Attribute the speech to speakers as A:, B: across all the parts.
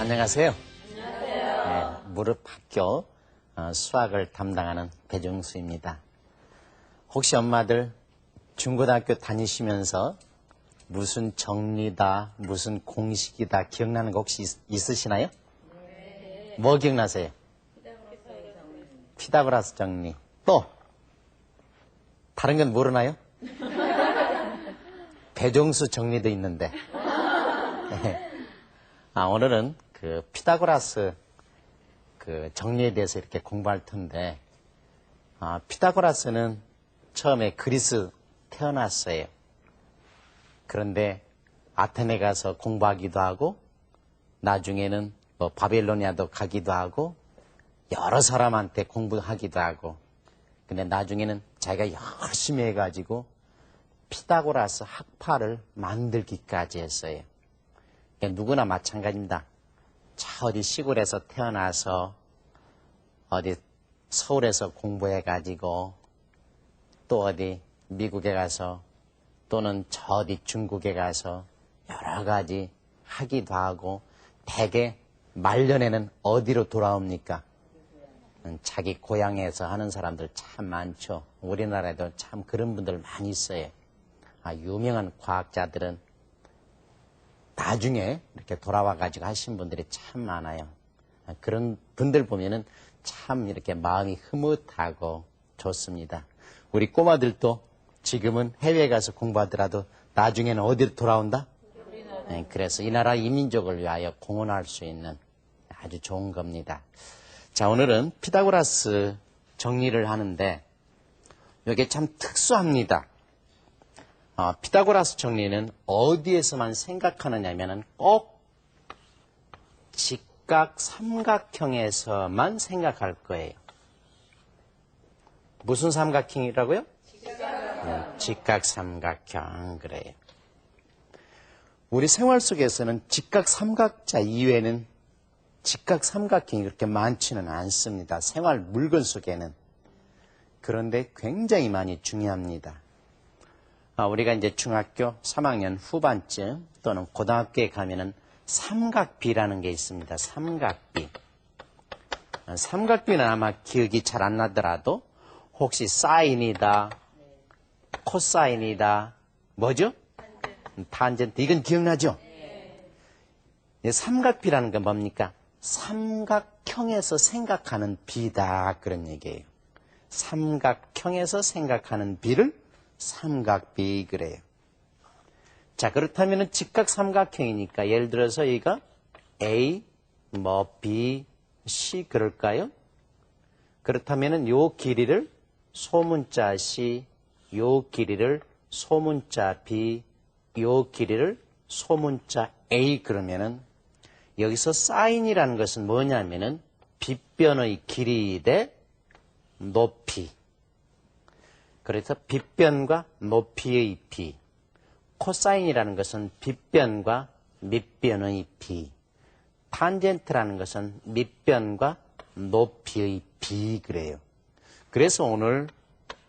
A: 안녕하세요. 네, 무릎학교 수학을 담당하는 배종수입니다. 혹시 엄마들 중고등학교 다니시면서 무슨 정리다, 무슨 공식이다 기억나는 거 혹시 있으시나요? 네. 뭐 기억나세요? 피타고라스 정리. 또 다른 건 모르나요? 배종수 정리도 있는데. 오늘은 그 피타고라스 그 정리에 대해서 이렇게 공부할 텐데, 피타고라스는 처음에 그리스 태어났어요. 그런데 아테네 가서 공부하기도 하고, 나중에는 뭐 바빌로니아도 가기도 하고, 여러 사람한테 공부하기도 하고, 근데 나중에는 자기가 열심히 해가지고 피타고라스 학파를 만들기까지 했어요. 누구나 마찬가지입니다. 어디 시골에서 태어나서 어디 서울에서 공부해가지고 또 어디 미국에 가서 또는 저 어디 중국에 가서 여러 가지 하기도 하고, 대개 말년에는 어디로 돌아옵니까? 자기 고향에서 하는 사람들 참 많죠. 우리나라에도 참 그런 분들 많이 있어요. 유명한 과학자들은 나중에 이렇게 돌아와가지고 하신 분들이 참 많아요. 그런 분들 보면은 참 이렇게 마음이 흐뭇하고 좋습니다. 우리 꼬마들도 지금은 해외에 가서 공부하더라도 나중에는 어디로 돌아온다? 네, 그래서 이 나라 이 민족을 위하여 공헌할 수 있는 아주 좋은 겁니다. 자, 오늘은 피타고라스 정리를 하는데 이게 참 특수합니다. 피타고라스 정리는 어디에서만 생각하느냐면은 꼭 직각 삼각형에서만 생각할 거예요. 무슨 삼각형이라고요? 직각 삼각형, 그래요. 우리 생활 속에서는 직각 삼각자 이외에는 직각 삼각형이 그렇게 많지는 않습니다. 생활 물건 속에는. 그런데 굉장히 많이 중요합니다. 우리가 이제 중학교 3학년 후반쯤 또는 고등학교에 가면은 삼각비라는 게 있습니다. 삼각비. 삼각비는 아마 기억이 잘 안 나더라도 혹시 사인이다, 코사인이다, 뭐죠? 탄젠트. 이건 기억나죠? 삼각비라는 건 뭡니까? 삼각형에서 생각하는 비다, 그런 얘기예요. 삼각형에서 생각하는 비를 삼각비, 그래요. 자, 그렇다면 직각 삼각형이니까 예를 들어서 여기가 A, B, C 그럴까요? 그렇다면 요 길이를 소문자 C, 요 길이를 소문자 B, 요 길이를 소문자 A 그러면은 여기서 사인이라는 것은 뭐냐면은 빗변의 길이 대 높이. 그래서 빗변과 높이의 비. 코사인이라는 것은 빗변과 밑변의 비. 탄젠트라는 것은 밑변과 높이의 비, 그래요. 그래서 오늘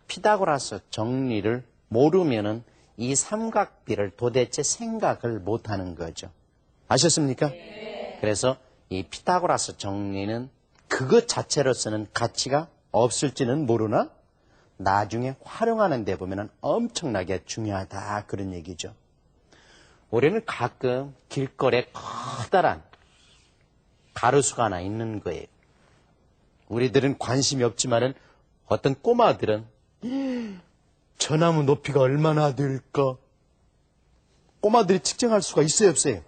A: 피타고라스 정리를 모르면은 이 삼각비를 도대체 생각을 못하는 거죠. 아셨습니까? 네. 그래서 이 피타고라스 정리는 그것 자체로서는 가치가 없을지는 모르나 나중에 활용하는 데 보면 엄청나게 중요하다, 그런 얘기죠. 우리는 가끔 길거리에 커다란 가로수가 하나 있는 거예요. 우리들은 관심이 없지만은 어떤 꼬마들은 저 나무 높이가 얼마나 될까? 꼬마들이 측정할 수가 있어요, 없어요?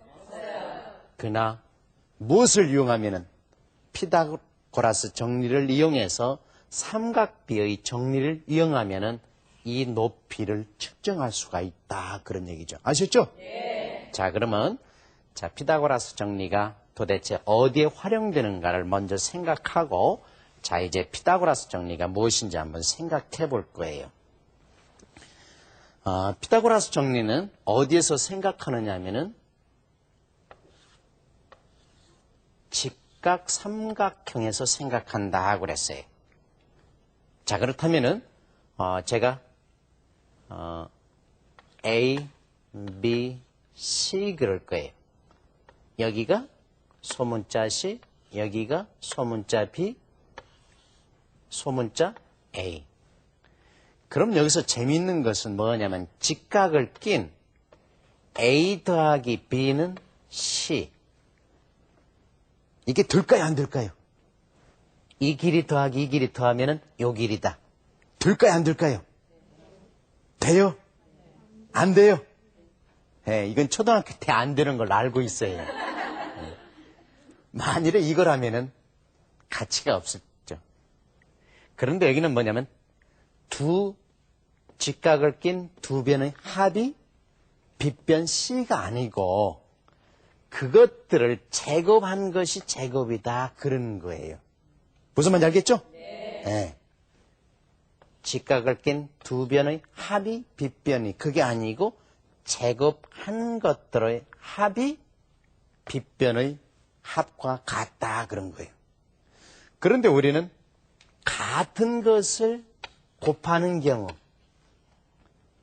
A: 그러나 무엇을 이용하면은 피타고라스 정리를 이용해서 삼각비의 정리를 이용하면은 이 높이를 측정할 수가 있다, 그런 얘기죠. 아셨죠? 네. 자, 그러면 피타고라스 정리가 도대체 어디에 활용되는가를 먼저 생각하고, 자, 이제 피타고라스 정리가 무엇인지 한번 생각해 볼 거예요. 피타고라스 정리는 어디에서 생각하느냐 하면은 직각 삼각형에서 생각한다 그랬어요. 자, 그렇다면은 제가 A, B, C 그럴 거예요. 여기가 소문자 C, 여기가 소문자 B, 소문자 A. 그럼 여기서 재미있는 것은 뭐냐면 직각을 낀 A 더하기 B는 C. 이게 될까요, 안 될까요? 이 길이 더하기 이 길이 더하면은 요 길이다. 될까요, 안 될까요? 돼요? 안 돼요? 예, 이건 초등학교 때 안 되는 걸로 알고 있어요. 예. 만일에 이거라면은 가치가 없었죠. 그런데 여기는 뭐냐면 두 직각을 낀 두 변의 합이 빗변 C가 아니고 그것들을 제곱한 것이 제곱이다. 그런 거예요. 무슨 말인지 알겠죠? 네. 네. 직각을 낀 두 변의 합이 빗변이 그게 아니고 제곱한 것들의 합이 빗변의 합과 같다. 그런 거예요. 그런데 우리는 같은 것을 곱하는 경우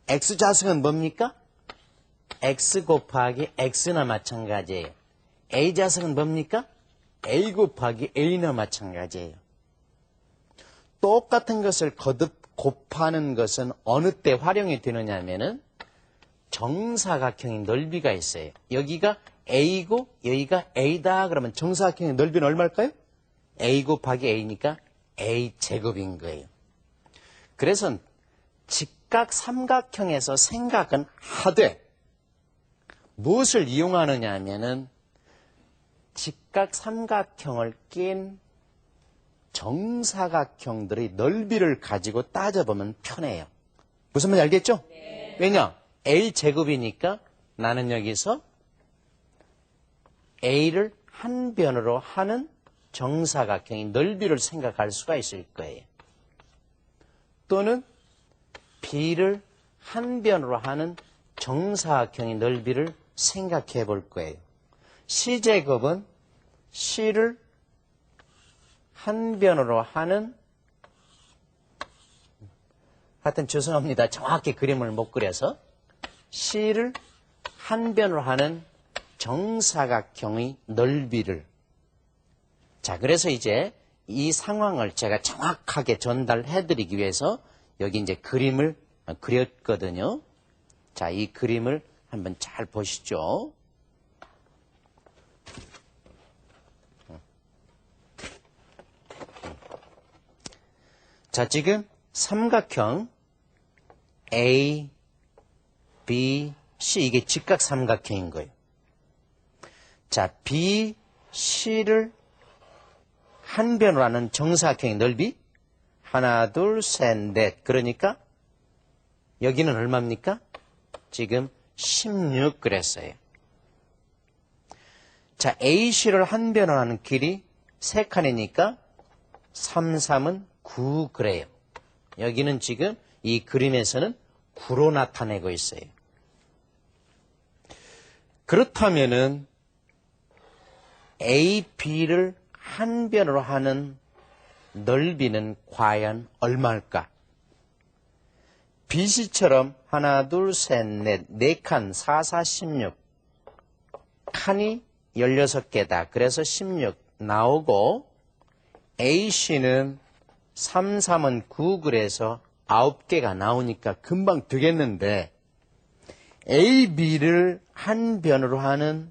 A: X좌석은 뭡니까? X 곱하기 X나 마찬가지예요. A좌석은 뭡니까? A 곱하기 A나 마찬가지예요. 똑같은 것을 거듭 곱하는 것은 어느 때 활용이 되느냐 하면은 정사각형의 넓이가 있어요. 여기가 A고 여기가 A다 그러면 정사각형의 넓이는 얼마일까요? A 곱하기 A니까 A 제곱인 거예요. 그래서 직각 삼각형에서 생각은 하되 무엇을 이용하느냐 하면은 직각 삼각형을 낀 정사각형들의 넓이를 가지고 따져보면 편해요. 무슨 말인지 알겠죠? 네. 왜냐? A 제곱이니까 나는 여기서 A를 한 변으로 하는 정사각형의 넓이를 생각할 수가 있을 거예요. 또는 B를 한 변으로 하는 정사각형의 넓이를 생각해 볼 거예요. C제곱은 C를 한 변으로 하는 하여튼 죄송합니다. 정확히 그림을 못 그려서 C를 한 변으로 하는 정사각형의 넓이를 자 그래서 이제 이 상황을 제가 정확하게 전달해 드리기 위해서 여기 이제 그림을 그렸거든요. 자, 이 그림을 한번 잘 보시죠. 자, 지금 삼각형 A, B, C 이게 직각 삼각형인 거예요. 자, B, C를 한 변으로 하는 정사각형의 넓이 하나, 둘, 셋, 넷. 그러니까 여기는 얼마입니까? 지금 16 그랬어요. 자, AC를 한 변으로 하는 길이 3칸이니까 3, 3은 9 그래요. 여기는 지금 이 그림에서는 9로 나타내고 있어요. 그렇다면은 A, B를 한 변으로 하는 넓이는 과연 얼마일까? BC처럼 하나, 둘, 셋, 넷, 4칸, 4, 4, 16. 칸이 16개다. 그래서 16 나오고 AC는 3, 3은 9 그래서 9개가 나오니까 금방 되겠는데 AB를 한 변으로 하는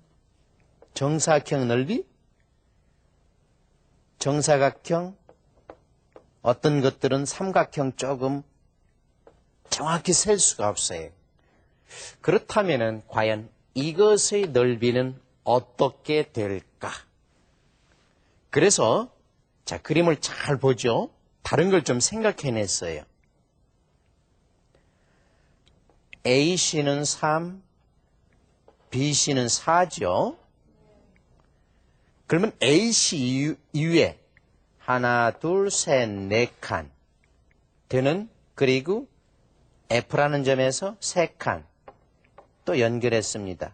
A: 정사각형 넓이? 정사각형 어떤 것들은 삼각형 조금 정확히 셀 수가 없어요. 그렇다면은 과연 이것의 넓이는 어떻게 될까? 그래서 자 그림을 잘 보죠. 다른 걸 좀 생각해냈어요. AC는 3, BC는 4죠. 그러면 AC 이후에 하나, 둘, 셋, 4칸 되는 그리고 F라는 점에서 3칸 또 연결했습니다.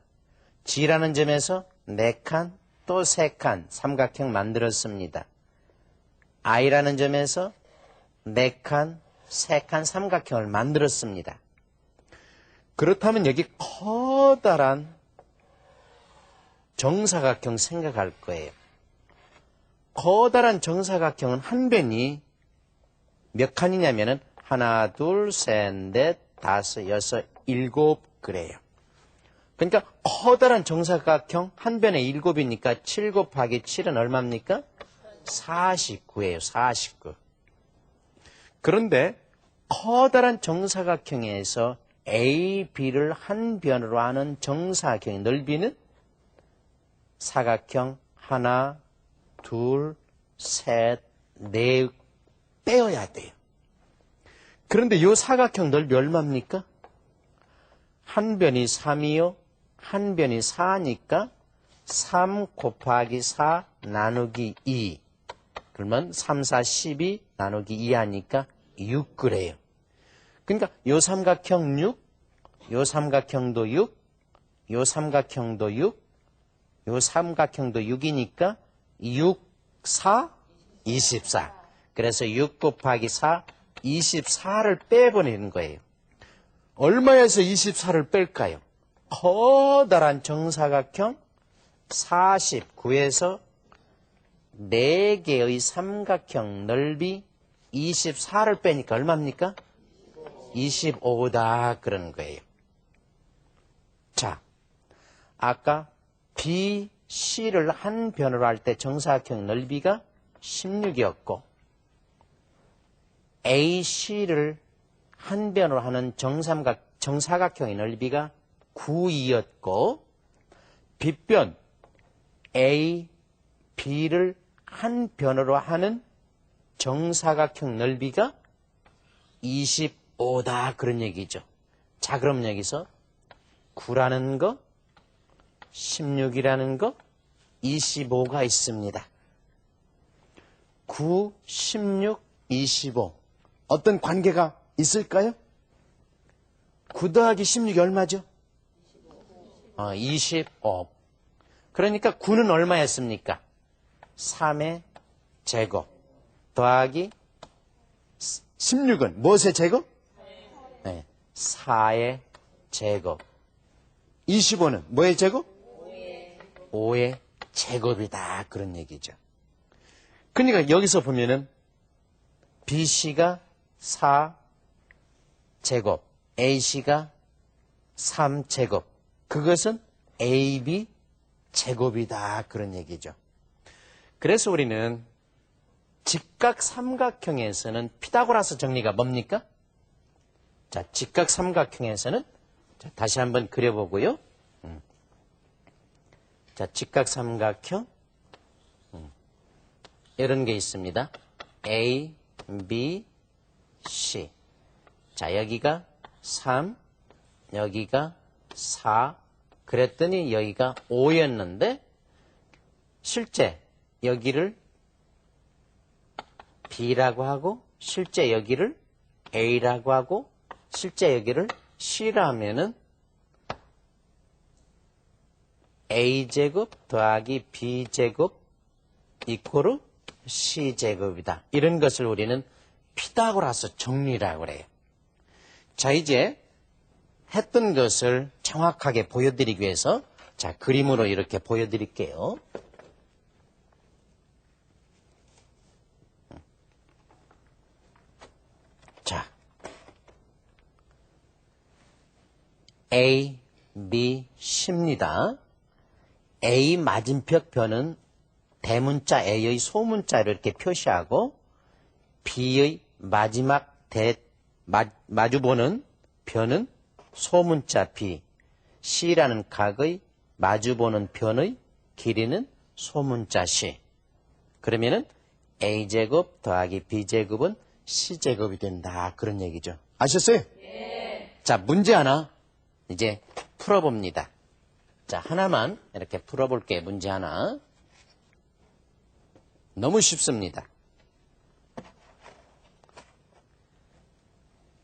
A: G라는 점에서 4칸 또 3칸 삼각형 만들었습니다. I라는 점에서 4칸, 3칸 삼각형을 만들었습니다. 그렇다면 여기 커다란 정사각형 생각할 거예요. 커다란 정사각형은 한 변이 몇 칸이냐면은 하나, 둘, 셋, 넷, 다섯, 여섯, 일곱 그래요. 그러니까 커다란 정사각형 한 변에 7이니까 7 곱하기 7은 얼마입니까? 49예요. 49. 그런데 커다란 정사각형에서 A, B를 한 변으로 하는 정사각형의 넓이는 사각형 하나, 둘, 셋, 넷 빼어야 돼요. 그런데 이 사각형 넓이 얼마입니까? 한 변이 3이요. 한 변이 4니까 3 곱하기 4 나누기 2. 그러면 3, 4, 12 나누기 2 하니까 6 그래요. 그러니까 요 삼각형 6, 요 삼각형도 6, 요 삼각형도 6, 요 삼각형도 6이니까 6, 4, 24. 그래서 6 곱하기 4, 24를 빼버리는 거예요. 얼마에서 24를 뺄까요? 커다란 정사각형 49에서 4개의 삼각형 넓이 24를 빼니까 얼마입니까? 25다 그런 거예요. 자, 아까 B, C를 한 변으로 할 때 정사각형 넓이가 16이었고 A, C를 한 변으로 하는 정사각형의 넓이가 9이었고 빗변 A, B를 한 변으로 하는 정사각형 넓이가 25다 그런 얘기죠. 자, 그럼 여기서 9라는 거, 16이라는 거, 25가 있습니다. 9, 16, 25. 어떤 관계가 있을까요? 9 더하기 16이 얼마죠? 25. 그러니까 9는 얼마였습니까? 3의 제곱 더하기 16은 무엇의 제곱? 네, 4의 제곱. 25는 뭐의 제곱? 5의 제곱이다 그런 얘기죠. 그러니까 여기서 보면은 BC가 4제곱, AC가 3제곱. 그것은 AB 제곱이다 그런 얘기죠. 그래서 우리는 직각 삼각형에서는 피타고라스 정리가 뭡니까? 자, 직각 삼각형에서는 자, 다시 한번 그려보고요. 자, 직각 삼각형 이런 게 있습니다. A, B, C. 자, 여기가 3, 여기가 4, 그랬더니 여기가 5였는데 실제 여기를 B라고 하고 실제 여기를 A라고 하고 실제 여기를 C라 하면은 A제곱 더하기 B제곱 이코르 C제곱이다. 이런 것을 우리는 피타고라스 정리라고 그래요. 자, 이제 했던 것을 정확하게 보여드리기 위해서 자, 그림으로 이렇게 보여드릴게요. 자, A, B, C입니다. A 맞은편 변은 대문자 A의 소문자로 이렇게 표시하고 B의 마지막 마주보는 변은 소문자 B, C라는 각의 마주보는 변의 길이는 소문자 C. 그러면은 A제곱 더하기 B제곱은 C제곱이 된다. 그런 얘기죠. 아셨어요? 네. 자, 문제 하나 이제 풀어봅니다. 자, 하나만 이렇게 풀어볼게요. 문제 하나. 너무 쉽습니다.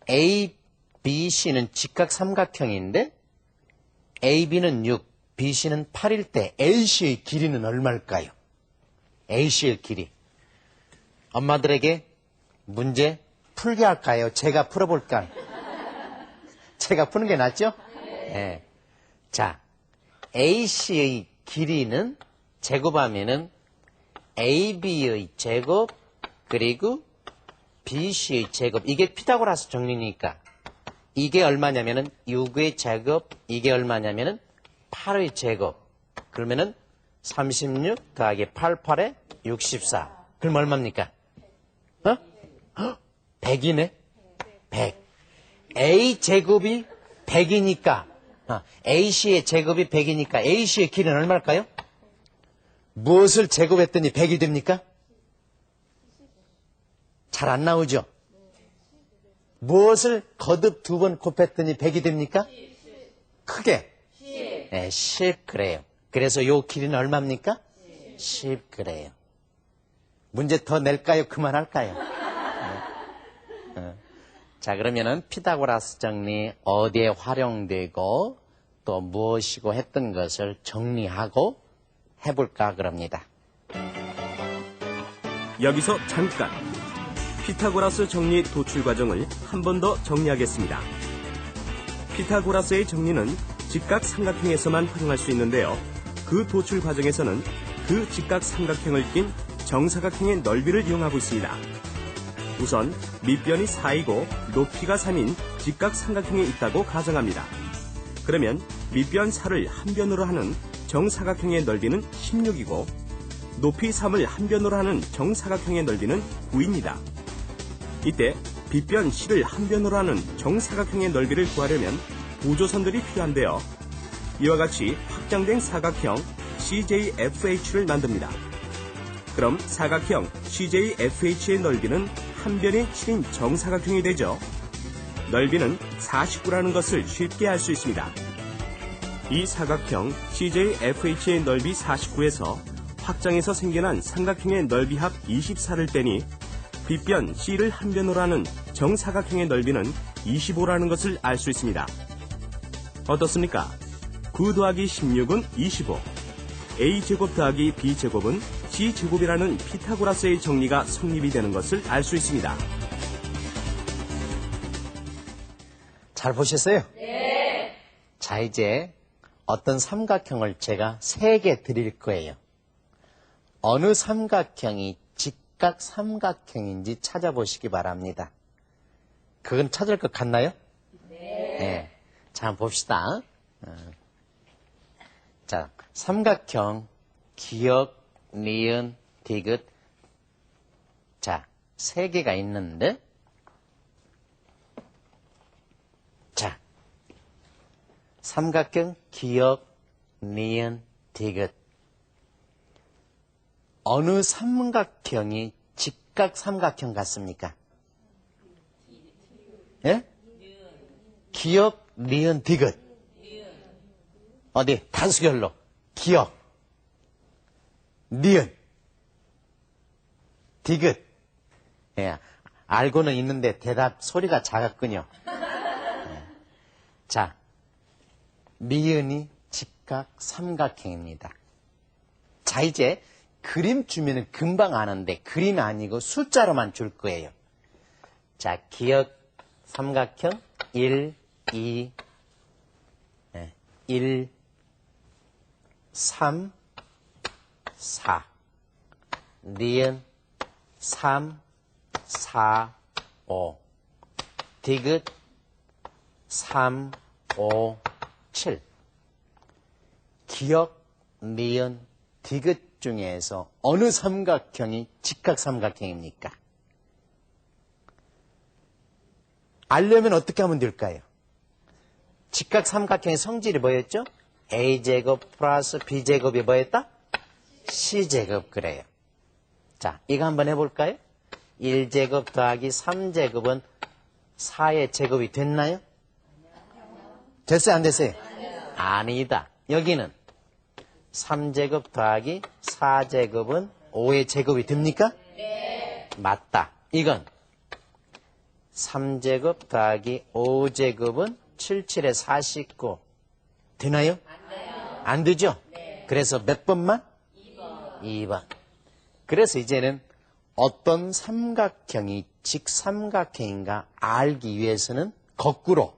A: A, B, C는 직각 삼각형인데 AB는 6, BC는 8일 때 AC의 길이는 얼마일까요? AC의 길이. 엄마들에게 문제 풀게 할까요? 제가 풀어볼까요? 제가 푸는 게 낫죠? 네. 자, AC의 길이는 제곱하면은 AB의 제곱 그리고 BC의 제곱. 이게 피타고라스 정리니까 이게 얼마냐면은 6의 제곱, 이게 얼마냐면은 8의 제곱. 그러면은 36 더하기 88에 64. 그럼 얼마입니까? 100이네? 100. A 제곱이 100이니까, AC의 제곱이 100이니까 AC의 길이는 얼마일까요? 무엇을 제곱했더니 100이 됩니까? 잘 안 나오죠? 무엇을 거듭 2번 곱했더니 100이 됩니까? 크게. 네, 10 그래요. 그래서 요 길이는 얼마입니까? 10 그래요. 문제 더 낼까요? 그만할까요? 자, 그러면은 피타고라스 정리 어디에 활용되고 또 무엇이고 했던 것을 정리하고 해볼까 그럽니다.
B: 여기서 잠깐 피타고라스 정리 도출 과정을 한 번 더 정리하겠습니다. 피타고라스의 정리는 직각 삼각형에서만 활용할 수 있는데요. 그 도출 과정에서는 그 직각 삼각형을 낀 정사각형의 넓이를 이용하고 있습니다. 우선 밑변이 4이고 높이가 3인 직각 삼각형이 있다고 가정합니다. 그러면 밑변 4를 한 변으로 하는 정사각형의 넓이는 16이고 높이 3을 한 변으로 하는 정사각형의 넓이는 9입니다. 이때 빗변 C를 한 변으로 하는 정사각형의 넓이를 구하려면 보조선들이 필요한데요. 이와 같이 확장된 사각형 CJFH를 만듭니다. 그럼 사각형 CJFH의 넓이는 한 변이 7인 정사각형이 되죠. 넓이는 49라는 것을 쉽게 알 수 있습니다. 이 사각형 CJFH의 넓이 49에서 확장해서 생겨난 삼각형의 넓이 합 24를 빼니 빗변 C를 한 변으로 하는 정사각형의 넓이는 25라는 것을 알 수 있습니다. 어떻습니까? 9 더하기 16은 25. A제곱 더하기 B제곱은 C제곱이라는 피타고라스의 정리가 성립이 되는 것을 알 수 있습니다.
A: 잘 보셨어요? 네. 자, 이제 어떤 삼각형을 제가 3개 드릴 거예요. 어느 삼각형이 직각 삼각형인지 찾아보시기 바랍니다. 그건 찾을 것 같나요? 네. 자, 한번 봅시다. 자, 삼각형, 기역, 니은, 디귿. 자, 3개가 있는데, 자, 삼각형, 기역, 니은, 디귿. 어느 삼각형이 직각 삼각형 같습니까? 예? 기역, 니은, 디귿. 어디? 단수결로. 기역, 니은, 디귿. 예, 알고는 있는데 대답 소리가 작았군요. 예. 자, 니은이 직각 삼각형입니다. 자, 이제 그림 주면은 금방 아는데 그림이 아니고 숫자로만 줄 거예요. 자, 기역 삼각형 1, 2, 1, 3, 4. 니은 3, 4, 5. 디귿 3, 5, 7. 기역, 니은, 디귿 중에서 어느 삼각형이 직각 삼각형입니까? 알려면 어떻게 하면 될까요? 직각 삼각형의 성질이 뭐였죠? A제곱 플러스 B제곱이 뭐였다? C제곱 그래요. 자, 이거 한번 해볼까요? 1제곱 더하기 3제곱은 4의 제곱이 됐나요? 됐어요? 안 됐어요? 아니다. 여기는 3제곱 더하기 4제곱은 5의 제곱이 됩니까? 네. 맞다. 이건 3제곱 더하기 5제곱은 7, 7에 49. 되나요? 안 돼요. 안 되죠? 네. 그래서 몇 번만? 2번. 2번. 그래서 이제는 어떤 삼각형이 직삼각형인가 알기 위해서는 거꾸로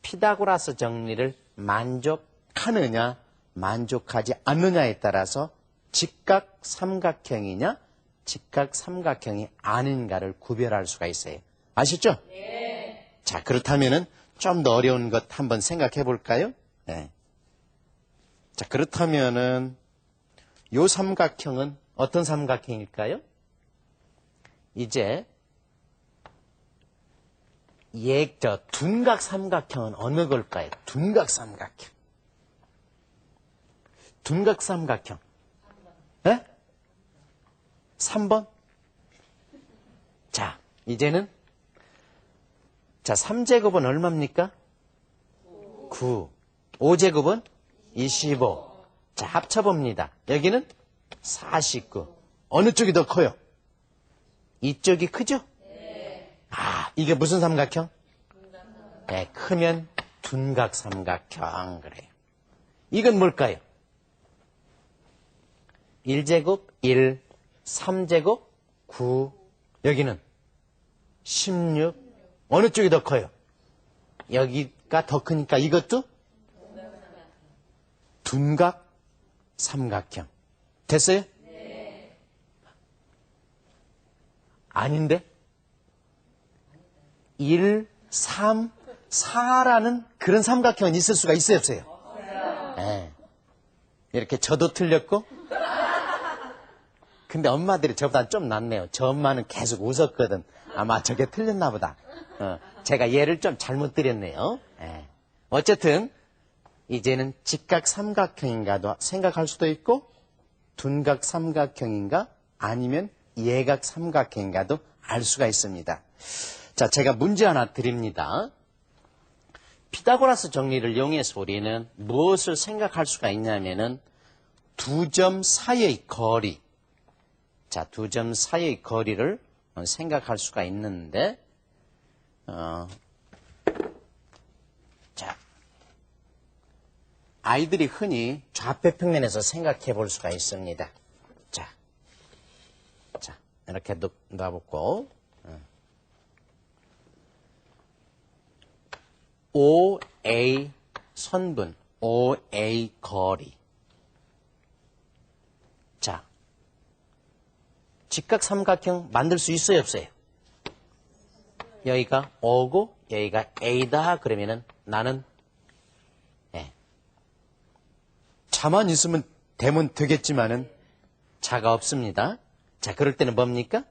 A: 피타고라스 정리를 만족하느냐 만족하지 않느냐에 따라서 직각 삼각형이냐 직각 삼각형이 아닌가를 구별할 수가 있어요. 아시죠? 네. 자, 그렇다면은 좀 더 어려운 것 한번 생각해 볼까요? 네. 자, 그렇다면은 요 삼각형은 어떤 삼각형일까요? 이제 둔각 삼각형은 어느 걸까요? 둔각 삼각형. 둔각 삼각형. 네? 3번? 자, 이제는 자, 3제곱은 얼마입니까? 9. 5제곱은 25. 자, 합쳐봅니다. 여기는 49. 어느 쪽이 더 커요? 이쪽이 크죠? 아, 이게 무슨 삼각형? 네, 크면 둔각 삼각형 그래요. 이건 뭘까요? 1제곱 1, 3제곱 9, 여기는 16. 어느 쪽이 더 커요? 여기가 더 크니까 이것도 둔각 삼각형. 됐어요? 네. 아닌데? 1, 3, 4라는 그런 삼각형은 있을 수가 있어요, 없어요? 네. 이렇게 저도 틀렸고, 근데 엄마들이 저보다 좀 낫네요. 저 엄마는 계속 웃었거든. 아마 저게 틀렸나 보다. 제가 예를 좀 잘못 드렸네요. 네. 어쨌든 이제는 직각 삼각형인가도 생각할 수도 있고 둔각 삼각형인가 아니면 예각 삼각형인가도 알 수가 있습니다. 자, 제가 문제 하나 드립니다. 피타고라스 정리를 이용해서 우리는 무엇을 생각할 수가 있냐면은 두 점 사이의 거리. 자, 두 점 사이의 거리를 생각할 수가 있는데, 자, 아이들이 흔히 좌표평면에서 생각해 볼 수가 있습니다. 자, 이렇게 놔보고, OA 선분, OA 거리. 자, 직각 삼각형 만들 수 있어요, 없어요? 여기가 O고 여기가 A다 그러면은 나는 자만 있으면 되면 되겠지만은 자가 없습니다. 자, 그럴 때는 뭡니까?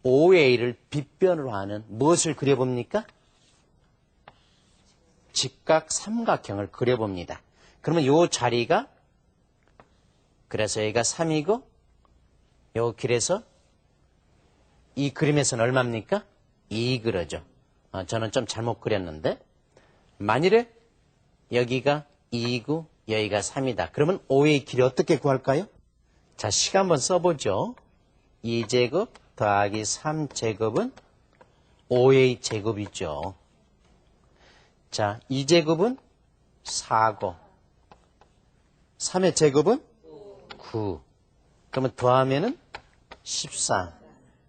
A: OA를 빗변으로 하는 무엇을 그려봅니까? 직각 삼각형을 그려봅니다. 그러면 요 자리가 그래서 여기가 3이고 요 길에서 이 그림에서는 얼마입니까? 2 그려죠. 저는 좀 잘못 그렸는데 만일에 여기가 2고 여기가 3이다. 그러면 5의 길이 어떻게 구할까요? 자, 식 한번 써보죠. 2제곱 더하기 3제곱은 5의 제곱이죠. 자, 2제곱은 4고 3의 제곱은 9. 그러면 더하면은 13.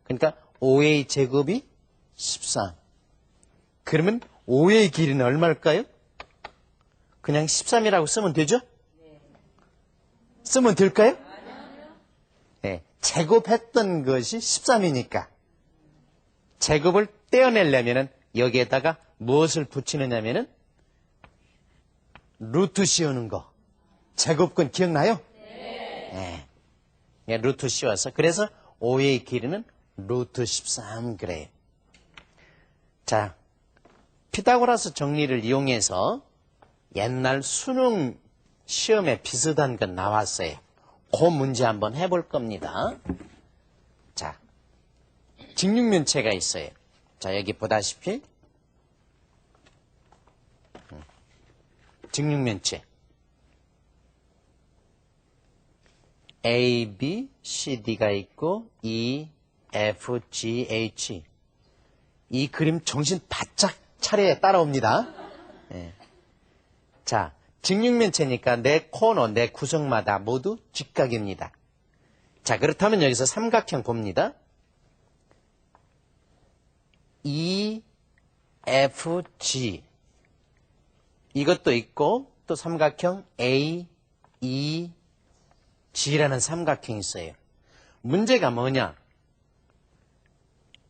A: 그러니까 5의 제곱이 13. 그러면 5의 길이는 얼마일까요? 그냥 13이라고 쓰면 되죠? 쓰면 될까요? 네, 제곱했던 것이 13이니까 제곱을 떼어내려면은 여기에다가 무엇을 붙이느냐면은 루트 씌우는 거. 제곱근 기억나요? 네. 네. 루트 씌워서 그래서 5의 길이는 루트 13 그래요. 자, 피타고라스 정리를 이용해서 옛날 수능 시험에 비슷한 건 나왔어요. 그 문제 한번 해볼 겁니다. 자, 직육면체가 있어요. 자, 여기 보다시피 직육면체 A, B, C, D가 있고 E, F, G, H 이 그림 정신 바짝 차려야 따라옵니다. 네. 자, 직육면체니까 내 코너, 내 구석마다 모두 직각입니다. 자, 그렇다면 여기서 삼각형 봅니다. E, F, G 이것도 있고 또 삼각형 A, E, G라는 삼각형이 있어요. 문제가 뭐냐?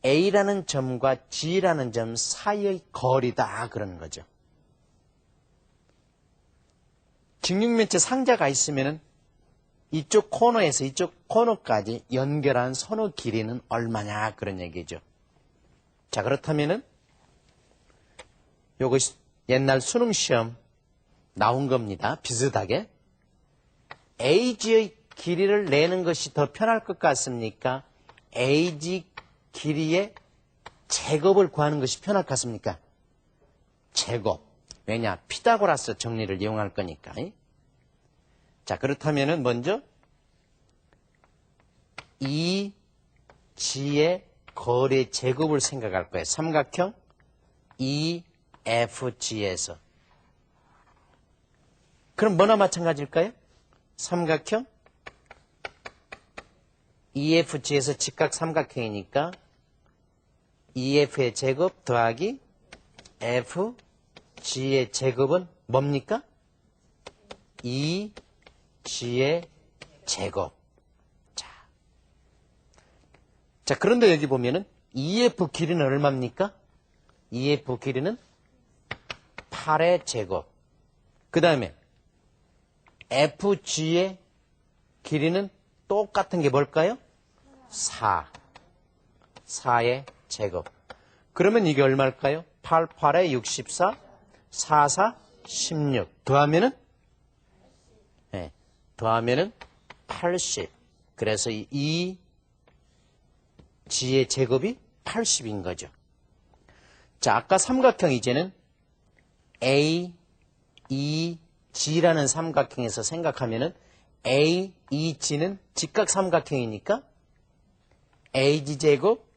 A: A라는 점과 G라는 점 사이의 거리다 그러는 거죠. 직육면체 상자가 있으면은 이쪽 코너에서 이쪽 코너까지 연결한 선의 길이는 얼마냐 그런 얘기죠. 자, 그렇다면은 요거 옛날 수능 시험 나온 겁니다. 비슷하게. AG의 길이를 내는 것이 더 편할 것 같습니까? AG 길이의 제곱을 구하는 것이 편할 것 같습니까? 제곱. 왜냐? 피타고라스 정리를 이용할 거니까. 자, 그렇다면은 먼저 이 G의 거리의 제곱을 생각할 거예요. 삼각형 EFG에서. 그럼 뭐나 마찬가지일까요? 삼각형 EFG에서 직각 삼각형이니까 EF의 제곱 더하기 FG의 제곱은 뭡니까? EG의 제곱. 자, 그런데 여기 보면은 EF 길이는 얼마입니까? EF 길이는 8의 제곱. 그 다음에 FG의 길이는 똑같은 게 뭘까요? 4의 제곱. 그러면 이게 얼마일까요? 8, 8에 64, 4, 4, 16. 더하면은? 네, 더하면은 80. 그래서 이 G의 제곱이 80인 거죠. 자, 아까 삼각형 이제는 A, E, G라는 삼각형에서 생각하면은 A, E, G는 직각 삼각형이니까 AG 제곱,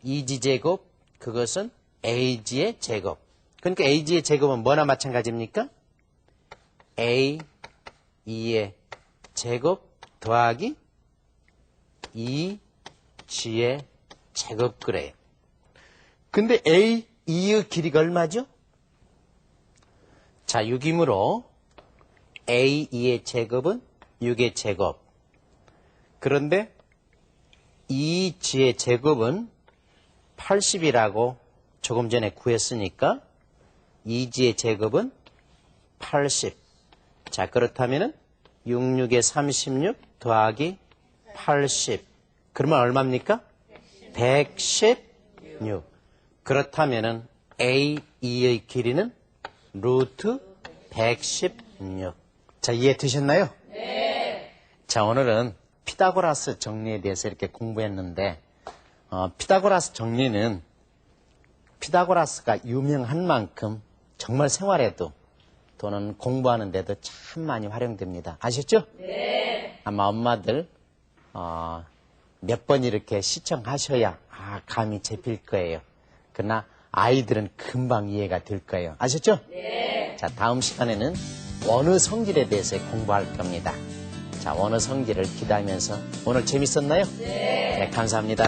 A: EG 제곱, 그것은 AG의 제곱. 그러니까 AG의 제곱은 뭐나 마찬가지입니까? A, E의 제곱 더하기 E, G의 제곱 그래요. 근데 A, E의 길이가 얼마죠? 자, 6이므로 A, E의 제곱은 6의 제곱. 그런데 E, G의 제곱은 80이라고 조금 전에 구했으니까 EG의 제곱은 80. 자, 그렇다면은 66에 36 더하기 80. 그러면 얼마입니까? 116. 그렇다면은 A, E의 길이는 루트 116. 자, 이해되셨나요? 네. 자, 오늘은 피타고라스 정리에 대해서 이렇게 공부했는데, 피타고라스 정리는 피타고라스가 유명한 만큼 정말 생활에도 또는 공부하는 데도 참 많이 활용됩니다. 아셨죠? 네. 아마 엄마들, 몇 번 이렇게 시청하셔야 감이 잡힐 거예요. 그러나 아이들은 금방 이해가 될 거예요. 아셨죠? 네. 자, 다음 시간에는 원어 성질에 대해서 공부할 겁니다. 자, 원어 성질을 기대하면서 오늘 재밌었나요? 네. 네, 감사합니다.